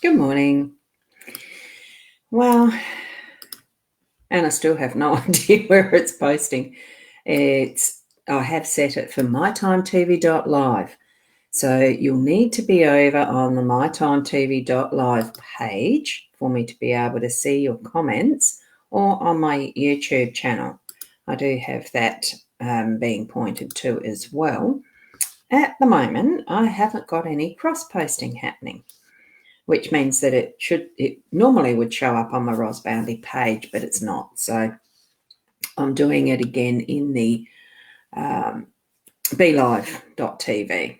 Good morning. Well, and I still have no idea where it's posting. I have set it for mytimetv.live. So you'll need to be over on the mytimetv.live page for me to be able to see your comments, or on my YouTube channel. I do have that being pointed to as well. At the moment, I haven't got any cross-posting happening, which means that it normally would show up on my Ros Bounty page, but it's not. So I'm doing it again in the BeLive.tv.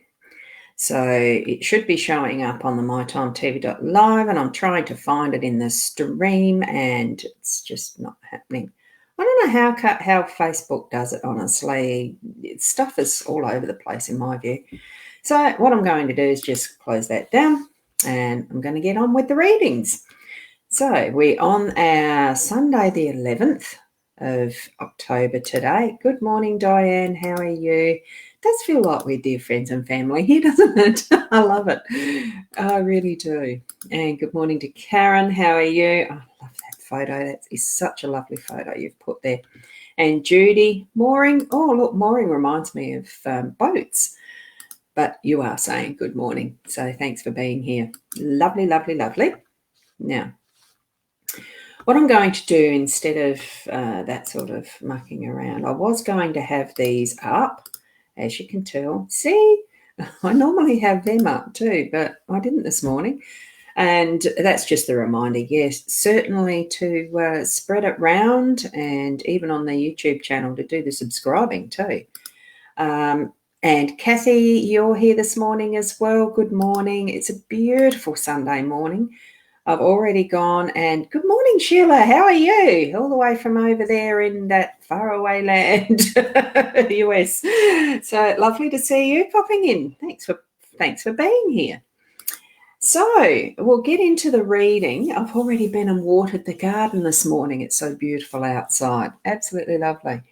So it should be showing up on the mytimetv.live, and I'm trying to find it in the stream, and it's just not happening. I don't know how Facebook does it, honestly. Stuff is all over the place in my view. So what I'm going to do is just close that down, and I'm going to get on with the readings. So we're on our Sunday the 11th of October today. Good morning, Diane. How are you? It does feel like we're dear friends and family here, doesn't it? I love it. I really do. And good morning to Karen. How are you? I love that photo. That is such a lovely photo you've put there. And Judy, mooring. Oh, look, mooring reminds me of boats. But you are saying good morning. So thanks for being here. Lovely, lovely, lovely. Now, what I'm going to do instead of that sort of mucking around, I was going to have these up, as you can tell. See, I normally have them up too, but I didn't this morning. And that's just the reminder, yes, certainly to spread it round, and even on the YouTube channel to do the subscribing too. And Kathy, you're here this morning as well. Good morning. It's a beautiful Sunday morning. I've already gone, and good morning, Sheila. How are you? All the way from over there in that faraway land, US. So lovely to see you popping in. Thanks for being here. So we'll get into the reading. I've already been and watered the garden this morning. It's so beautiful outside. Absolutely lovely.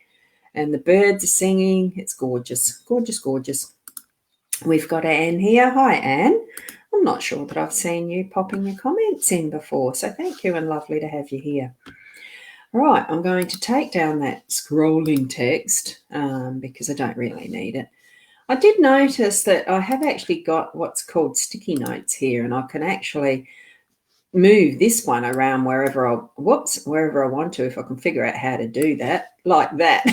And the birds are singing. It's gorgeous, gorgeous, gorgeous. We've got Anne here. Hi, Anne. I'm not sure that I've seen you popping your comments in before, so thank you and lovely to have you here. All right, I'm going to take down that scrolling text because I don't really need it. I did notice that I have actually got what's called sticky notes here, and I can actually move this one around wherever I want to, if I can figure out how to do that, like that.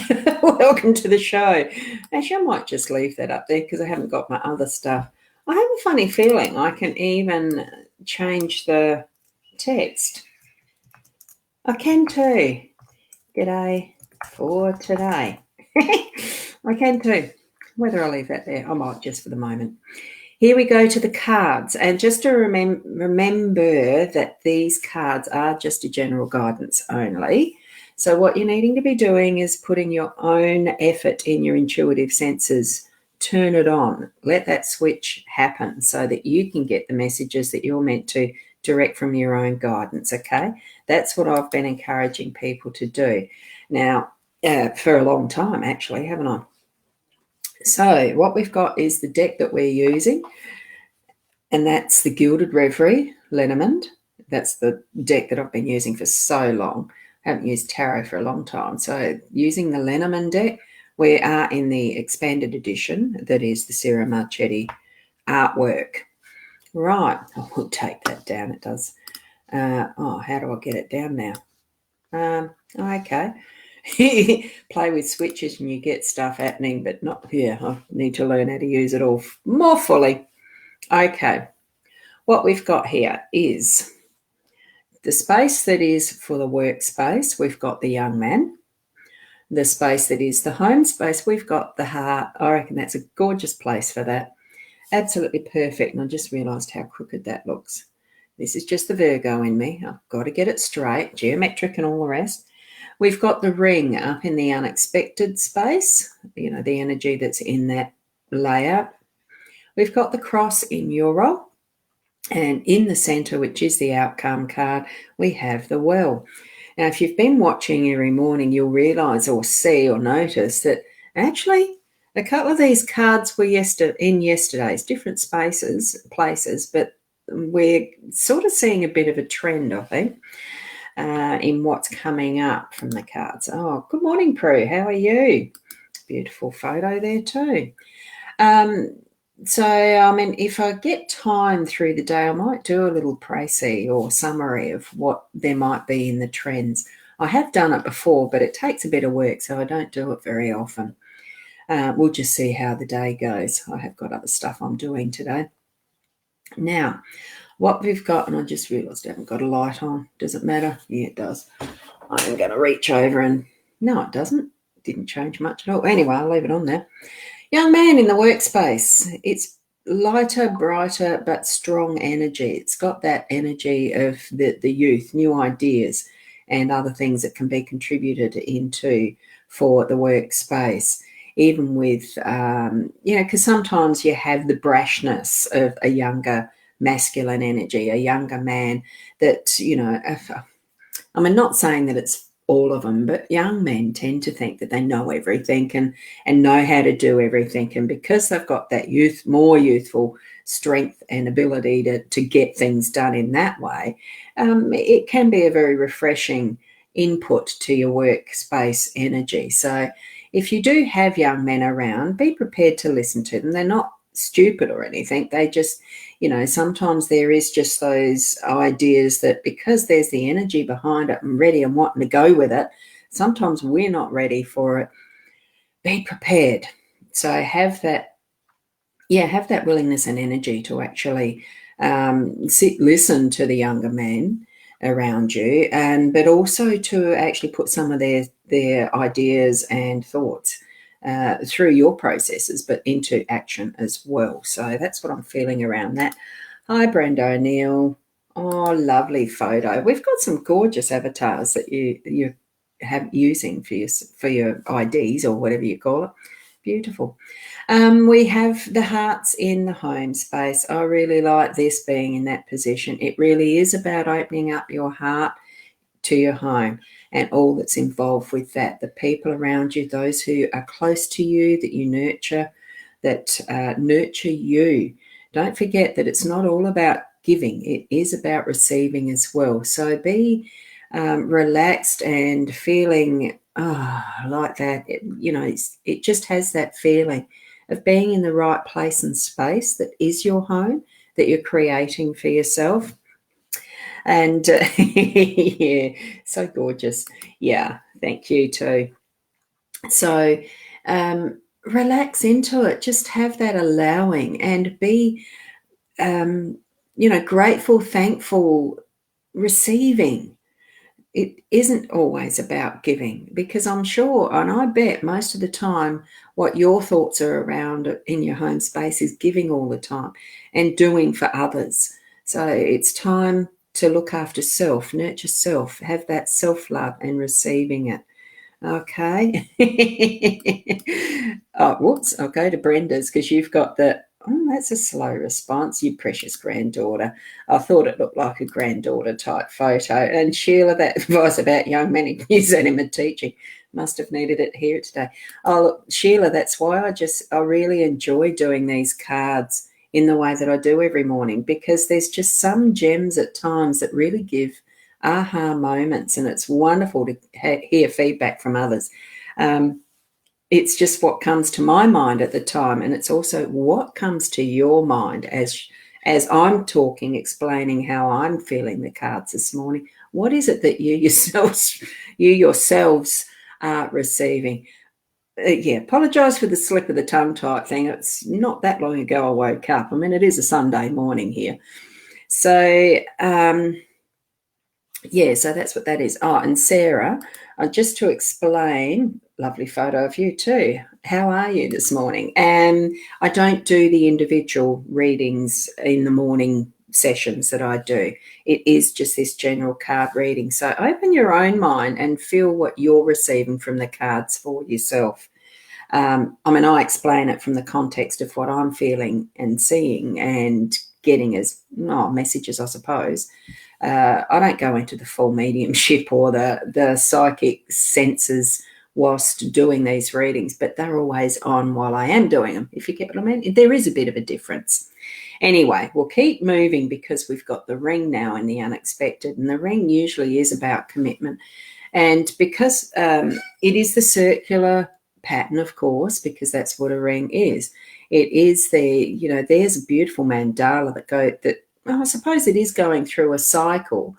Welcome to the show. Actually, I might just leave that up there because I haven't got my other stuff. I have a funny feeling I can even change the text. I can too. G'day for today. I can too. Whether I leave that there, I might just for the moment. Here we go to the cards, and just to remember that these cards are just a general guidance only. So what you're needing to be doing is putting your own effort in your intuitive senses. Turn it on. Let that switch happen so that you can get the messages that you're meant to direct from your own guidance, okay? That's what I've been encouraging people to do. Now, for a long time, actually, haven't I? So what we've got is the deck that we're using, and that's the Gilded Reverie, Lenormand. That's the deck that I've been using for so long. I haven't used tarot for a long time. So using the Lenormand deck, we are in the expanded edition that is the Sarah Marchetti artwork. Right. I will take that down. It does. How do I get it down now? Okay. Play with switches and you get stuff happening, but not here. I need to learn how to use it all more fully. Okay. What we've got here is the space that is for the workspace. We've got the young man. The space that is the home space, we've got the heart. I reckon that's a gorgeous place for that. Absolutely perfect. And I just realised how crooked that looks. This is just the Virgo in me. I've got to get it straight, geometric and all the rest. We've got the ring up in the unexpected space, the energy that's in that layout. We've got the cross in your role. And in the centre, which is the outcome card, we have the well. Now, if you've been watching every morning, you'll realise or see or notice that actually a couple of these cards were in yesterday's different places, but we're sort of seeing a bit of a trend, I think, in what's coming up from the cards. Oh, good morning, Prue. How are you? Beautiful photo there too. If I get time through the day, I might do a little précis or summary of what there might be in the trends. I have done it before, but it takes a bit of work, so I don't do it very often. We'll just see how the day goes. I have got other stuff I'm doing today. Now, what we've got, and I just realised I haven't got a light on. Does it matter? Yeah, it does. I'm going to reach over and... No, it doesn't. It didn't change much at all. Anyway, I'll leave it on there. Young man in the workspace. It's lighter, brighter, but strong energy. It's got that energy of the youth, new ideas and other things that can be contributed into for the workspace. Even with, because sometimes you have the brashness of a younger masculine energy, a younger man that, I'm not saying that it's all of them, but young men tend to think that they know everything and know how to do everything. And because they've got that more youthful strength and ability to get things done in that way, it can be a very refreshing input to your workspace energy. So if you do have young men around, be prepared to listen to them. They're not stupid or anything. They just, sometimes there is just those ideas that because there's the energy behind it and ready and wanting to go with it, sometimes we're not ready for it. Be prepared. So have that willingness and energy to actually listen to the younger men around you, but also to actually put some of their ideas and thoughts through your processes, but into action as well. So that's what I'm feeling around that. Hi, Brenda O'Neill. Oh, lovely photo. We've got some gorgeous avatars that you have using for your IDs or whatever you call it. Beautiful. We have the hearts in the home space. I really like this being in that position. It really is about opening up your heart to your home and all that's involved with that. The people around you, those who are close to you, that you nurture, that nurture you. Don't forget that it's not all about giving. It is about receiving as well. So be relaxed and feeling like that. It just has that feeling of being in the right place and space that is your home, that you're creating for yourself. And yeah, so gorgeous. Yeah, thank you too. So relax into it. Just have that allowing and be, grateful, thankful, receiving. It isn't always about giving, because I'm sure, and I bet most of the time, what your thoughts are around in your home space is giving all the time and doing for others. So it's time to look after self, nurture self, have that self-love and receiving it. Okay. Whoops, I'll go to Brenda's because you've got that's a slow response, you precious granddaughter. I thought it looked like a granddaughter type photo. And Sheila, that advice about young men in New Zealand teaching, must have needed it here today. Oh, look, Sheila, that's why I really enjoy doing these cards in the way that I do every morning, because there's just some gems at times that really give aha moments, and it's wonderful to hear feedback from others. It's just what comes to my mind at the time, and it's also what comes to your mind as as I'm talking, explaining how I'm feeling the cards this morning, what is it that you yourselves are receiving? Yeah, apologise for the slip of the tongue type thing. It's not that long ago I woke up. I mean, it is a Sunday morning here. So, yeah, so that's what that is. Oh, and Sarah, just to explain, lovely photo of you too. How are you this morning? And I don't do the individual readings in the morning sessions that I do. It is just this general card reading. So open your own mind and feel what you're receiving from the cards for yourself. I mean, I explain it from the context of what I'm feeling and seeing and getting as messages, I suppose. I don't go into the full mediumship or the psychic senses whilst doing these readings, but they're always on while I am doing them, if you get what I mean. There is a bit of a difference. Anyway, we'll keep moving because we've got the ring now in the unexpected, and the ring usually is about commitment. And because it is the circular pattern, of course, because that's what a ring is. It is there's a beautiful mandala that I suppose it is going through a cycle,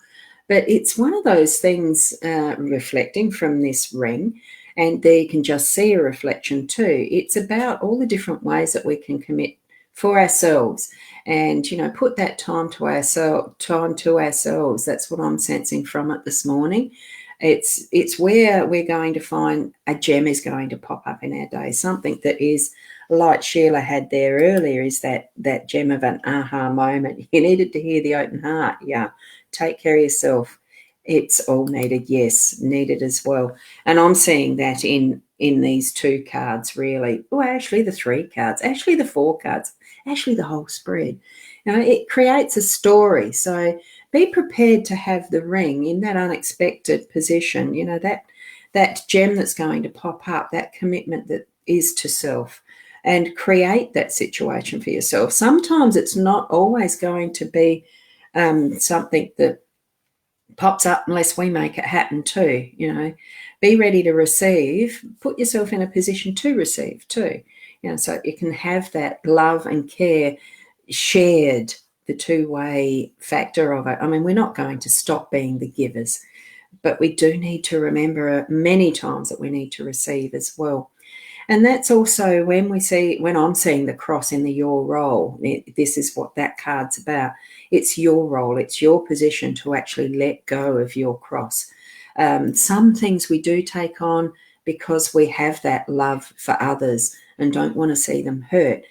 but it's one of those things reflecting from this ring, and there you can just see a reflection too. It's about all the different ways that we can commit for ourselves and, put that time to ourselves. That's what I'm sensing from it this morning. It's where we're going to find a gem is going to pop up in our day, something that is like Sheila had there earlier, is that gem of an aha moment. You needed to hear the open heart. Yeah, take care of yourself. It's all needed. Yes, needed as well. And I'm seeing that in these two cards, really. Oh, actually the three cards, actually the four cards, actually the whole spread. It creates a story. So be prepared to have the ring in that unexpected position, that gem that's going to pop up, that commitment that is to self, and create that situation for yourself. Sometimes it's not always going to be something that pops up unless we make it happen too. Be ready to receive, put yourself in a position to receive too, so you can have that love and care shared, the two-way factor of it. I mean, we're not going to stop being the givers, but we do need to remember many times that we need to receive as well. And that's also when I'm seeing the cross in the your role. This is what that card's about. It's your role. It's your position to actually let go of your cross. Some things we do take on because we have that love for others and don't want to see them hurt.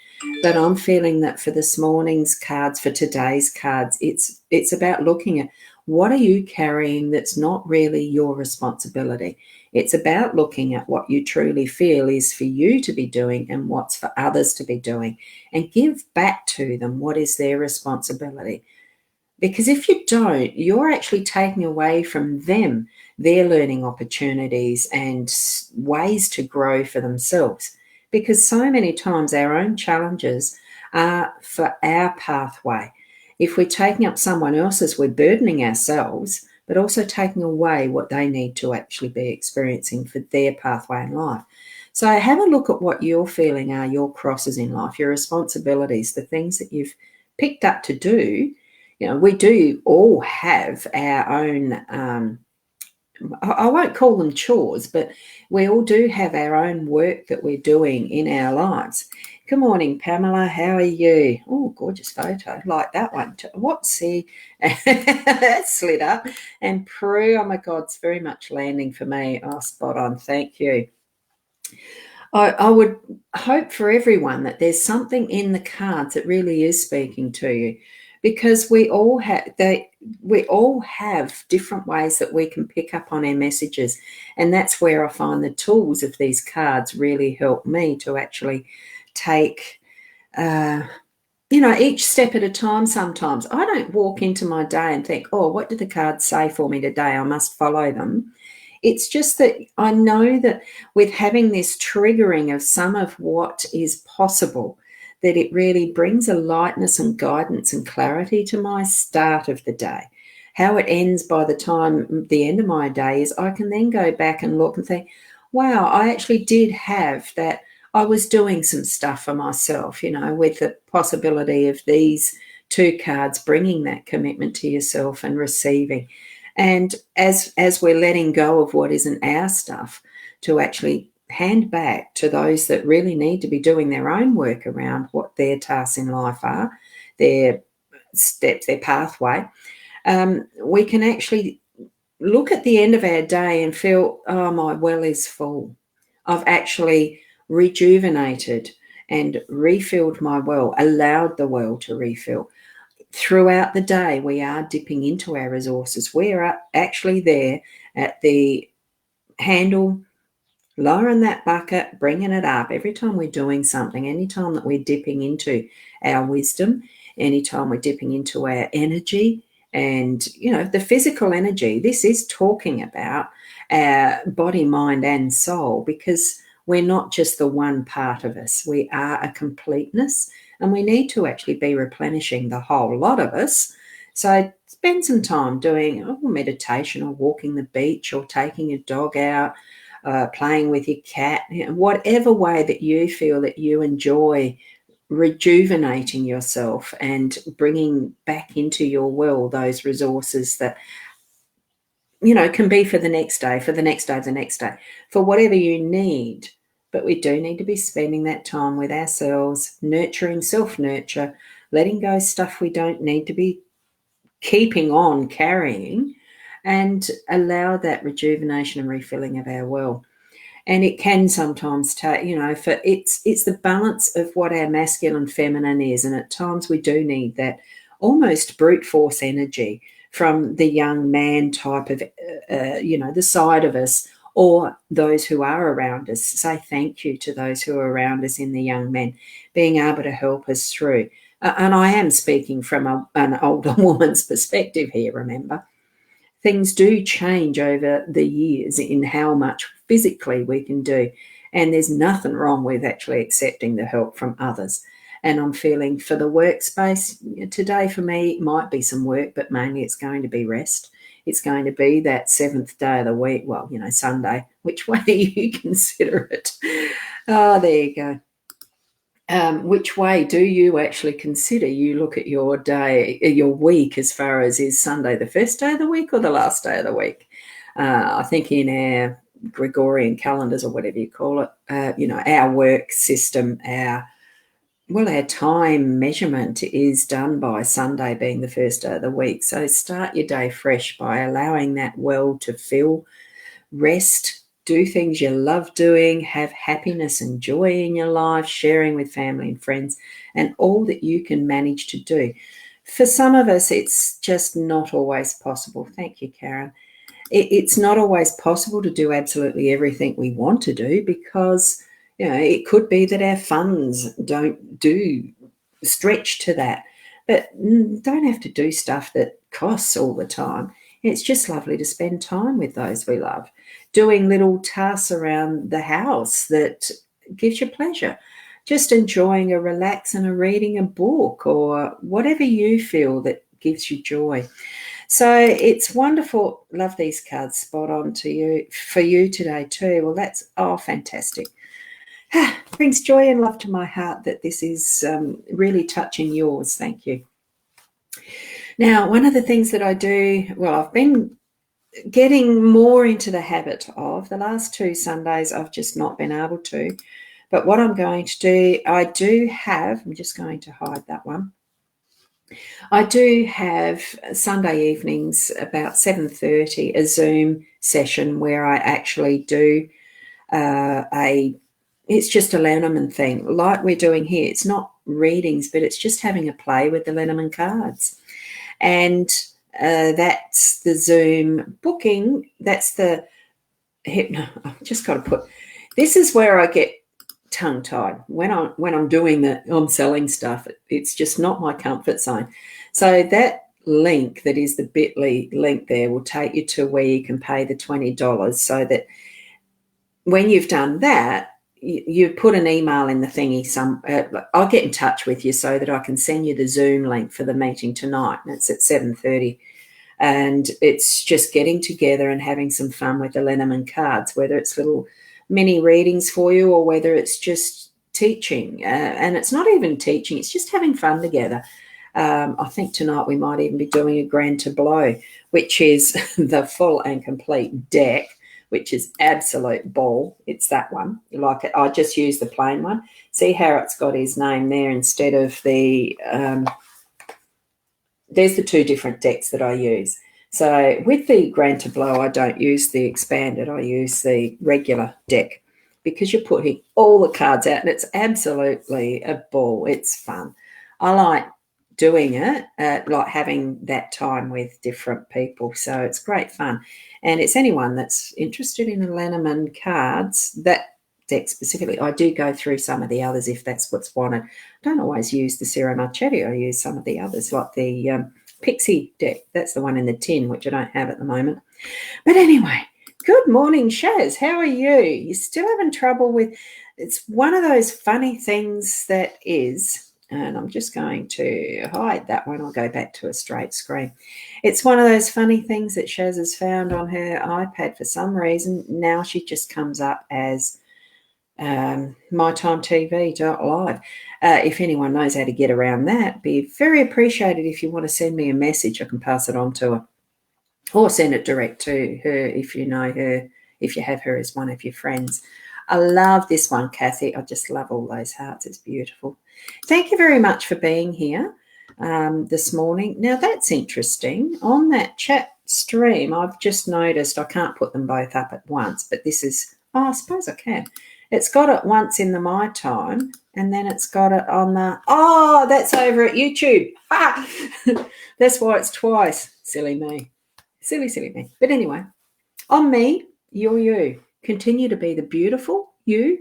But I'm feeling that for this morning's cards, for today's cards, it's about looking at what are you carrying that's not really your responsibility. It's about looking at what you truly feel is for you to be doing and what's for others to be doing, and give back to them what is their responsibility. Because if you don't, you're actually taking away from them their learning opportunities and ways to grow for themselves. Because so many times our own challenges are for our pathway. If we're taking up someone else's, we're burdening ourselves, but also taking away what they need to actually be experiencing for their pathway in life. So have a look at what you're feeling are your crosses in life, your responsibilities, the things that you've picked up to do. We do all have our own, I won't call them chores, but we all do have our own work that we're doing in our lives. Good morning, Pamela. How are you? Oh, gorgeous photo. Like that one. What's see? That slid up. And Prue, oh my God, it's very much landing for me. Oh, spot on. Thank you. I would hope for everyone that there's something in the cards that really is speaking to you, because we all have different ways that we can pick up on our messages, and that's where I find the tools of these cards really help me to actually take each step at a time. Sometimes I don't walk into my day and think, oh, what did the cards say for me today? I must follow them. It's just that I know that with having this triggering of some of what is possible, that it really brings a lightness and guidance and clarity to my start of the day. How it ends by the time the end of my day is I can then go back and look and think, wow, I actually did have that. I was doing some stuff for myself, with the possibility of these 2 cards bringing that commitment to yourself and receiving. And as we're letting go of what isn't our stuff, to actually hand back to those that really need to be doing their own work around what their tasks in life are, their steps, their pathway, we can actually look at the end of our day and feel, oh, my well is full. I've actually rejuvenated and refilled my well, allowed the well to refill. Throughout the day, we are dipping into our resources. We are actually there at the handle, lowering that bucket, bringing it up every time we're doing something, anytime that we're dipping into our wisdom, anytime we're dipping into our energy and, the physical energy. This is talking about our body, mind, and soul, because we're not just the one part of us. We are a completeness, and we need to actually be replenishing the whole lot of us. So spend some time doing meditation or walking the beach or taking a dog out, playing with your cat, whatever way that you feel that you enjoy rejuvenating yourself and bringing back into your will those resources that, can be for the next day, for the next day, the next day, for whatever you need. But we do need to be spending that time with ourselves, nurturing, self-nurture, letting go stuff we don't need to be keeping on carrying, and allow that rejuvenation and refilling of our well. And it can sometimes take, for it's the balance of what our masculine and feminine is. And at times we do need that almost brute force energy from the young man type of, the side of us, or those who are around us. Say thank you to those who are around us in the young men, being able to help us through. And I am speaking from an older woman's perspective here, remember. Things do change over the years in how much physically we can do. And there's nothing wrong with actually accepting the help from others. And I'm feeling for the workspace today, for me, might be some work, but mainly it's going to be rest. It's going to be that 7th day of the week, well, Sunday, which way you consider it. Oh, there you go. Which way do you actually consider you look at your day, your week, as far as is Sunday the first day of the week or the last day of the week? I think in our Gregorian calendars, or whatever you call it, our work system, our time measurement is done by Sunday being the first day of the week. So start your day fresh by allowing that well to fill, rest, do things you love doing, have happiness and joy in your life, sharing with family and friends, and all that you can manage to do. For some of us, it's just not always possible. Thank you, Karen. It's not always possible to do absolutely everything we want to do, because, it could be that our funds don't do stretch to that. But don't have to do stuff that costs all the time. It's just lovely to spend time with those we love, doing little tasks around the house that gives you pleasure, just enjoying a relax and reading a book, or whatever you feel that gives you joy. So it's wonderful. Love these cards. Spot on for you today too. Well, that's fantastic. Brings joy and love to my heart that this is really touching yours. Thank you. Now, one of the things that I do, I've been getting more into the habit of, the last 2 Sundays I've just not been able to, but what I'm going to do, I'm just going to hide that one. I do have Sunday evenings about 7:30 a Zoom session where I actually do it's just a Lenormand thing, like we're doing here. It's not readings, but it's just having a play with the Lenormand cards. And that's the Zoom booking. That's the I've just got to this is where I get tongue-tied when I'm doing I'm selling stuff. It's just not my comfort zone. So that link, that is the bit.ly link there, will take you to where you can pay the $20, so that when you've done that, you put an email in the thingy. I'll get in touch with you so that I can send you the Zoom link for the meeting tonight, and it's at 7:30. And it's just getting together and having some fun with the Lenormand cards, whether it's little mini readings for you or whether it's just teaching. And it's not even teaching, it's just having fun together. I think tonight we might even be doing a grand tableau, which is the full and complete deck, which is absolute ball. It's that one. You like it? I just use the plain one. See how it's got his name there instead of the there's the two different decks that I use. So with the Grand Tableau, I don't use the expanded. I use the regular deck because you're putting all the cards out and it's absolutely a ball. It's fun. I like doing it, like having that time with different people. So it's great fun. And it's anyone that's interested in the Lenormand cards, that deck specifically. I do go through some of the others if that's what's wanted. I don't always use the Sierra Marchetti. I use some of the others like the Pixie deck. That's the one in the tin, which I don't have at the moment. But anyway, good morning, Shaz. How are you? You still having trouble with... It's one of those funny things that is, and I'm just going to hide that one. I'll go back to a straight screen. It's one of those funny things that Shaz has found on her iPad for some reason. Now she just comes up as mytimetv.live. If anyone knows how to get around that, be very appreciated. If you want to send me a message, I can pass it on to her, or send it direct to her if you know her, if you have her as one of your friends. I love this one, Kathy. I just love all those hearts. It's beautiful. Thank you very much for being here this morning. Now, that's interesting. On that chat stream, I've just noticed I can't put them both up at once, but this is... Oh, I suppose I can. It's got it once in the My Time, and then it's got it on the... Oh, that's over at YouTube. Ah! That's why it's twice. Silly me. Silly me. But anyway, on me, you're you. Continue to be the beautiful you.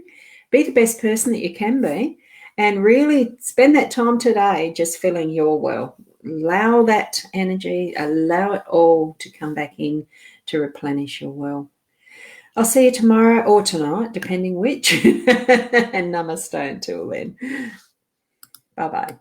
Be the best person that you can be, and really spend that time today just filling your well. Allow that energy, allow it all to come back in to replenish your well. I'll see you tomorrow or tonight, depending which. And namaste until then. Bye-bye.